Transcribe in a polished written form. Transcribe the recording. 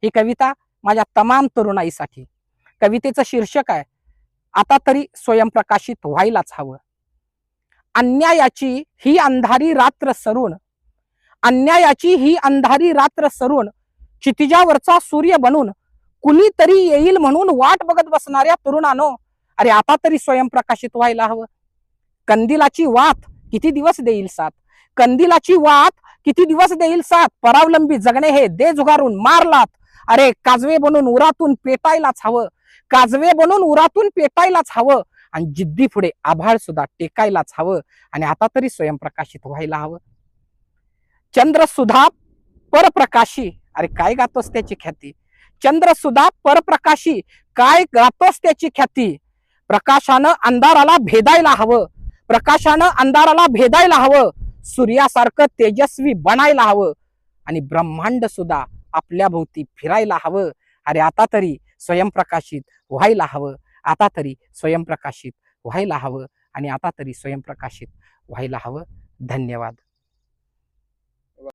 ही कविता माझ्या तमाम तरुणाईसाठी. कवितेचं शीर्षक आहे, आता तरी स्वयंप्रकाशित व्हायलाच हवं. अन्यायाची ही अंधारी रात्र सरून, अन्यायाची ही अंधारी रात्र सरून, क्षितिजावरचा सूर्य बनून कुणीतरी येईल म्हणून वाट बघत बसणाऱ्या तरुणानो, अरे आता तरी स्वयंप्रकाशित व्हायला हवं. कंदिलाची वात किती दिवस देईल साथ, कंदिलाची वात किती दिवस देईल साथ, परावलंबी जगणे हे दे झुगारून मारलात. अरे काजवे बनून उरातून पेटायलाच हवं, काजवे बनून उरातून पेटायलाच हवं, आणि जिद्दी पुढे आभाळ सुद्धा टेकायलाच हवं, आणि आता तरी स्वयंप्रकाशित व्हायला हवं. चंद्र सुधा परप्रकाशी, अरे काय गातोस त्याची ख्याती, चंद्र सुधा परप्रकाशी, काय गातोस त्याची ख्याती. प्रकाशानं अंधाराला भेदायला हवं, प्रकाशानं अंधाराला भेदायला हवं, सूर्यासारखं तेजस्वी बनायला हवं, आणि ब्रह्मांड सुद्धा आपल्या भोवती फिरायला हवं. अरे आता तरी स्वयंप्रकाशित व्हायला हवं, आता तरी स्वयंप्रकाशित व्हायला हवं, आणि आता तरी स्वयंप्रकाशित व्हायला हवं. धन्यवाद.